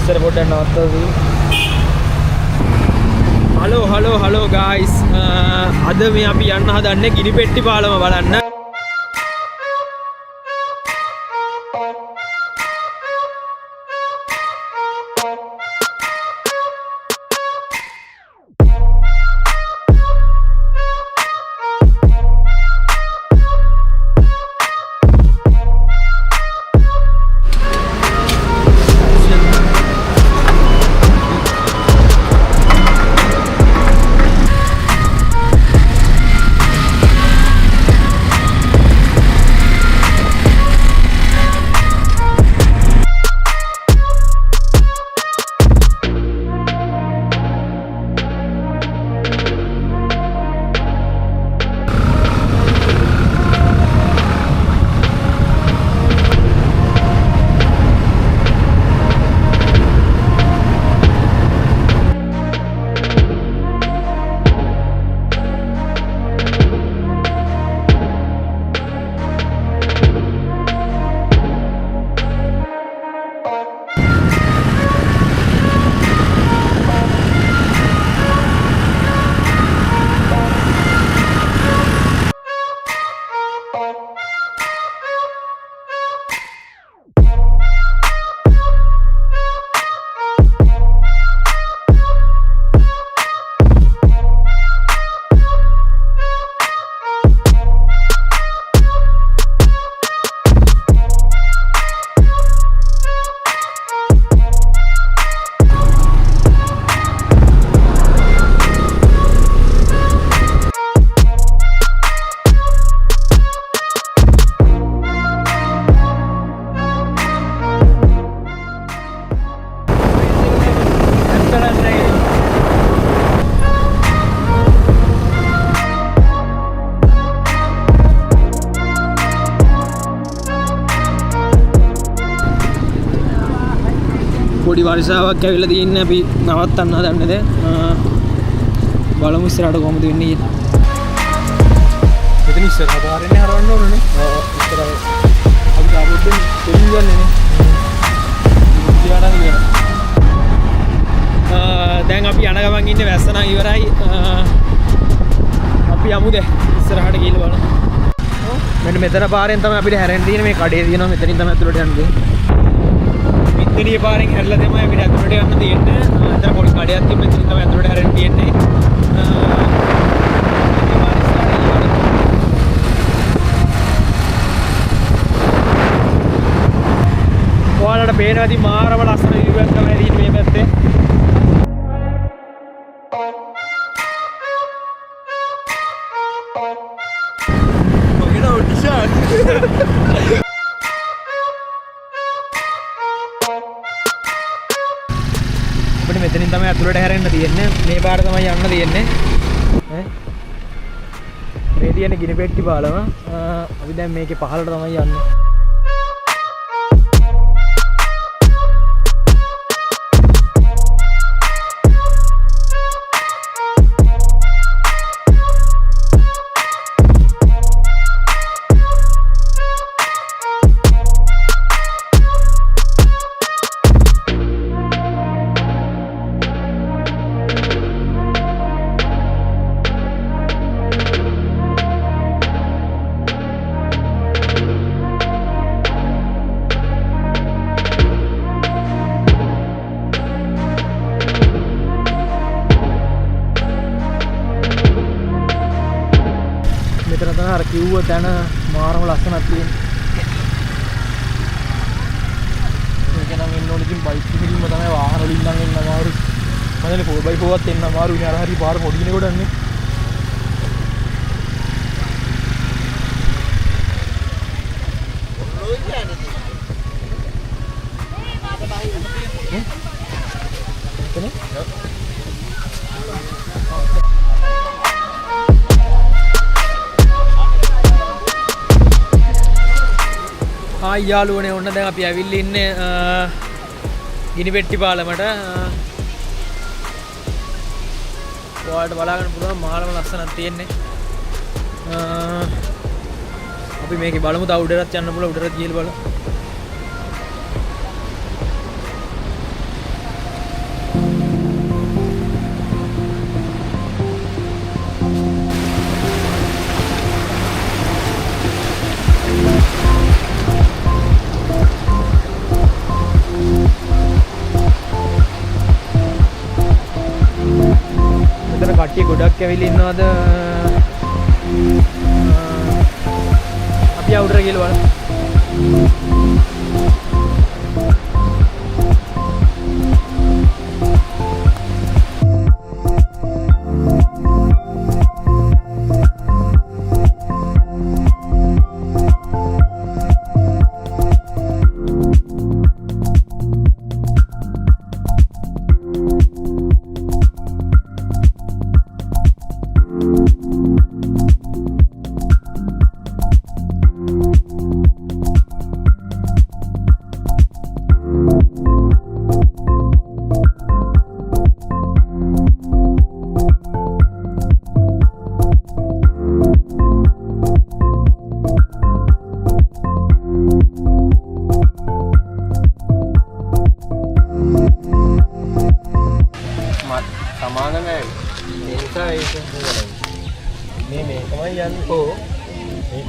ඉස්සර පොඩ්ඩක් නවත්තලා හලෝ ගායිස් අද මේ අපි යන්න හදන්නේ ගිනිපෙට්ටි පාලම බලන්න. පොඩි වර්ෂාවක් ඇවිල්ලා තියෙන්නේ අපි නවත්තන්න හදන්නේද බලමු ඉස්සරහට කොහොමද වෙන්නේ කියලා. මෙතන ඉස්සරහ පාරෙන්නේ හරවන්න ඕනනේ. ඉස්සරහ අපි තාපොත්තෙන් දෙන්න යන්නේ නේ. දැන් අපි යන ගමන් ඉන්නේ වැස්ස නම් ඉවරයි. අපි යමුද ඉස්සරහට ගිහලා බලමු. මෙන්න මෙතන පාරෙන් තමයි අපිට හැරෙන්න තියෙන්නේ. මේ කඩේ තියෙනවා මෙතනින් තමයි ඇතුළට යන්නේ. මිත්තිරිය පාරෙන් හැරලා තමයි අපිට ඇතුළට යන්න තියෙන්නේ. අතන පොඩි කඩයක් තියෙන මෙතනින් තමයි ඇතුළට හැරෙන්න තියෙන්නේ. ඔයාලට පේනවා ඉතින් මාරම ලස්සන view එකක් තමයි තියෙන්නේ මේ පැත්තේ. මගේ නම ඩිෂාන්. අපිට මෙතනින් තමයි අතුරට හැරෙන්න තියෙන්නේ. මේ පාර තමයි යන්න තියෙන්නේ. මේ තියෙන්නේ ගිනිපෙට්ටි පාලම. අපි දැන් මේකේ පහළට තමයි යන්නේ. මෙතන තමයි අර කිව්ව තැන මාරම ලස්සනක් තියෙන්නේ. මේක නම් එන්න ඕනේ ඉතින් බයික් එකකින්ම තමයි වාහන වලින් නම් එන්න අමාරු. මදනේ 4x4 වත් එන්න අමාරුනේ අර හරි පාර පොඩි කෙනෙකුට යන්නේ. යාළුවනේ ඔන්න දැන් අපි ඇවිල්ලා ඉන්නේ ගිනිපෙට්ටි පාලමට. ඔයාලට බලා ගන්න පුළුවන් මහලම ලස්සනක් තියෙන්නේ. අපි මේකේ බලමු තව උඩටත් යන්න පුළුවන්. උඩටත් ගිහලා බලමු. ගොඩක් ඇවිල්ලා ඉන්නවද? අපි අවුටර ගිහලා බලමු.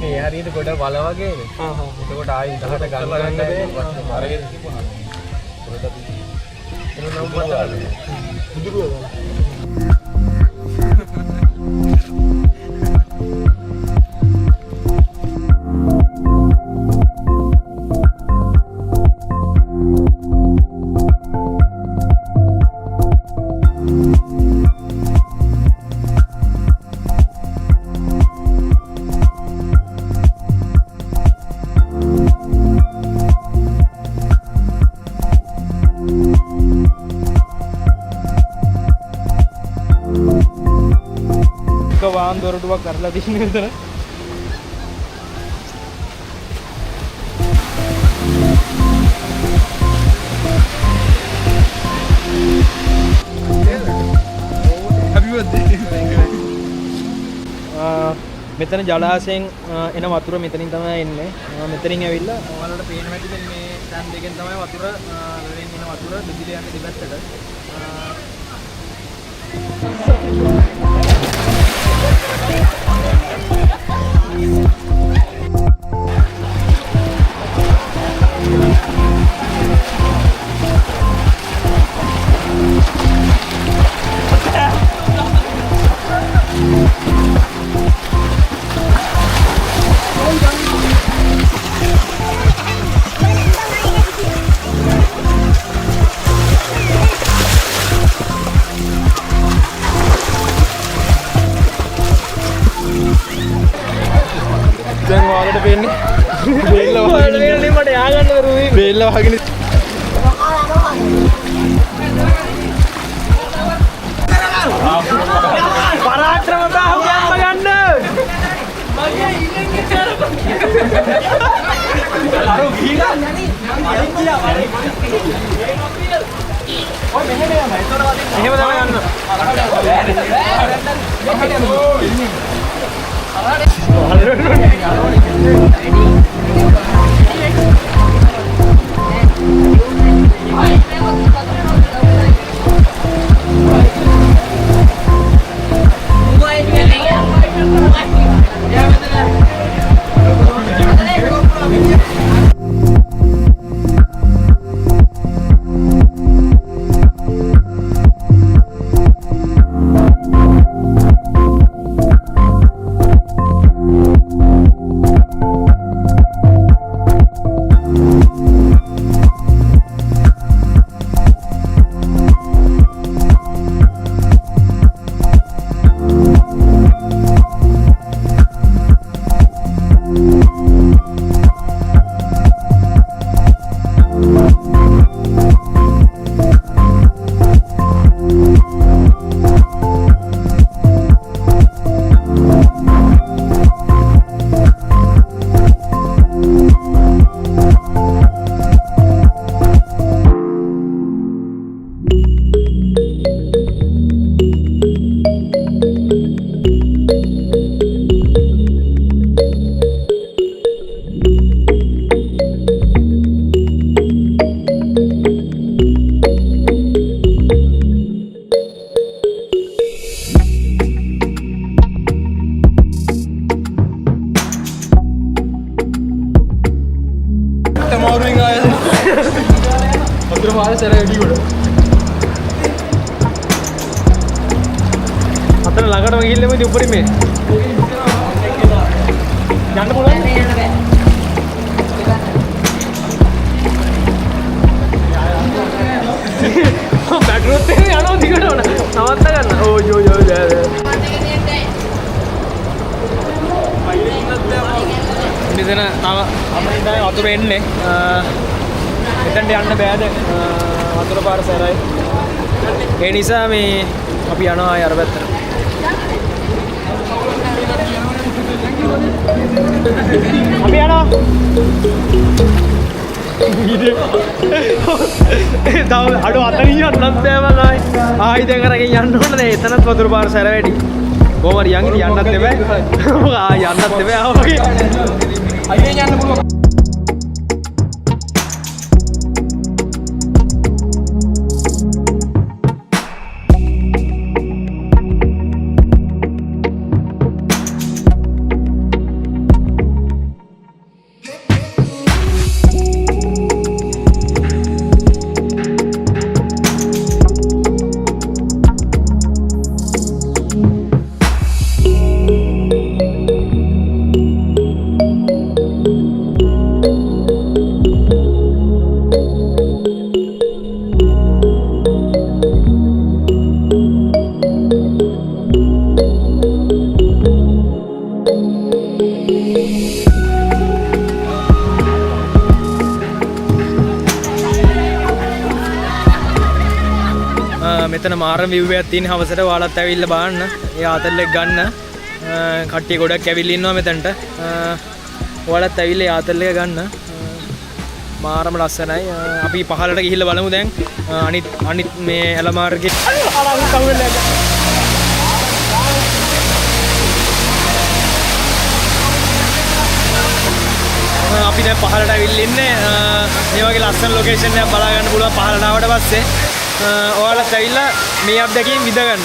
මේක හරියට ගොඩ වල වගේනේ. එතකොට ආයි 10ට ගන්න බෑ. අරගෙන තිබුණා. ඒක නම් බලන්න. බුදුරුව ගන්න. වාහන දොරටුවක් කරලා තියෙන විතර මෙතන ජලාශයෙන් එන වතුර මෙතනින් තමයි එන්නේ. මෙතනින් ඇවිල්ලා ඔයාලට පේන හැටි දැන් මේ ටැන් දෙකෙන් තමයි වතුර වලින් එන වතුර දෙදිලා යන්නේ දෙපැත්තට. දැන් ඔයාලට පේන්නේ බේල්ල වහගෙන මට යා ගන්න බැරුවයි බේල්ල වහගෙන පරාක්‍රමතාව ගන්න මගේ ඉන්නේ අර ගිහලා අනිත් ගියා ඔය මෙහෙම යනවා ඒතර වදින්න එහෙම තමයි අතන ළඟට ඔතනම ගිහිල්ලම ඉතින් උඩරිමේ. යන්න පුළුවන්. බැටරිත් යනවා දිගට ඕන. නවත්ත ගන්න. ඕ යෝ යෝ මෙතන තව අපිට වතුර එන්නේ. එතනට යන්න බෑද? වතුර පාර සැරයි. ඒ නිසා මේ අපි යනවා ආය අර පැත්තට. අපි යනවා. තව අඩු අතනින් යන්නත් බෑ මම ආයි. ආයි දැන් අරගෙන යන්න ඕනේ. එතනත් වතුර පාර සැර වැඩි. කොහමද යන් ඉතින් යන්නත් එපා. ආයි යන්නත් එපා. ආවගේ. අයියෙන් යන්න පුළුවන්. මෙතන මාරම view එකක් තියෙන හවසට ඔයාලත් ඇවිල්ලා බලන්න. ඒ ආතල්ලෙක් ගන්න. කට්ටිය ගොඩක් ඇවිල්ලා ඉන්නවා මෙතනට. ඔයාලත් ඇවිල්ලා ආතල් එක ගන්න. මාරම ලස්සනයි. අපි පහළට ගිහිල්ලා බලමු දැන්. අනිත් මේ ඇල මාර්ගේ අපි දැන් පහළට ඇවිල්ලා ඉන්නේ. මේ වගේ ලස්සන ලොකේෂන් එකක් බලා ගන්න පුළුවන් පහළට ආවට පස්සේ. ඔයාලත් ඇවිල්ලා මේ අත්දැකීම් විඳ ගන්න.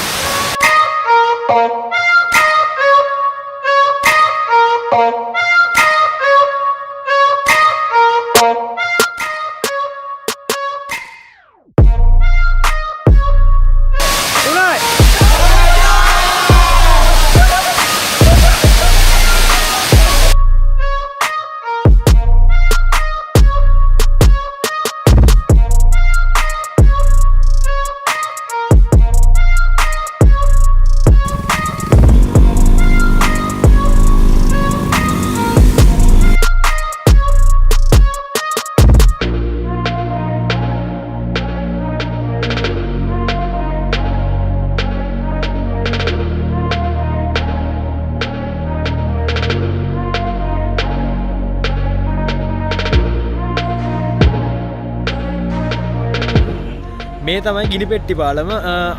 මේ තමයි ගිනිපෙට්ටි පාලම.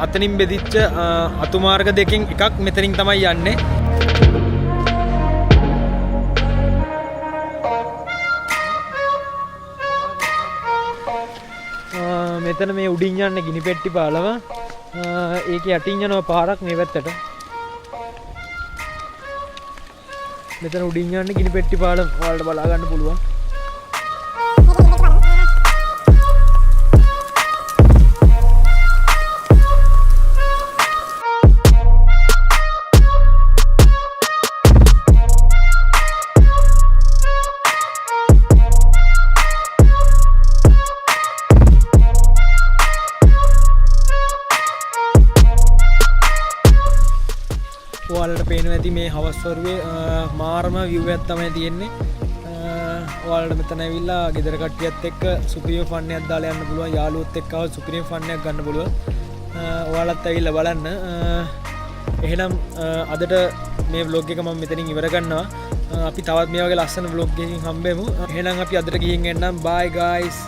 අතනින් බෙදිච්ච අතුමාර්ග දෙකෙන් එකක් මෙතනින් තමයි යන්නේ. මෙතන මේ උඩින් යන්නේ ගිනිපෙට්ටි පාලම. ඒකේ යටින් යනවා පාරක් මේ පැත්තට. මෙතන උඩින් යන්නේ ගිනිපෙට්ටි පාලම. ඔයාලට බලා ගන්න පුළුවන්. ඔයාලට පේනවා ඇති මේ හවස් වරුවේ මාරම view එකක් තමයි තියෙන්නේ. ඔයාලට මෙතන ඇවිල්ලා ගෙදර කට්ටියත් එක්ක සුපිරිම ෆන් එකක් දාලා යන්න පුළුවන්. යාළුවොත් එක්ක ආව සුපිරිම ෆන් එකක් ගන්න පුළුවන්. ඔයාලත් ඇවිල්ලා බලන්න. එහෙනම් අදට මේ vlog එක මම මෙතනින් ඉවර කරනවා. අපි තවත් මේ වගේ ලස්සන vlog එකකින් හම්බෙමු. එහෙනම් අපි අදට ගිහින් එන්නම්. bye guys.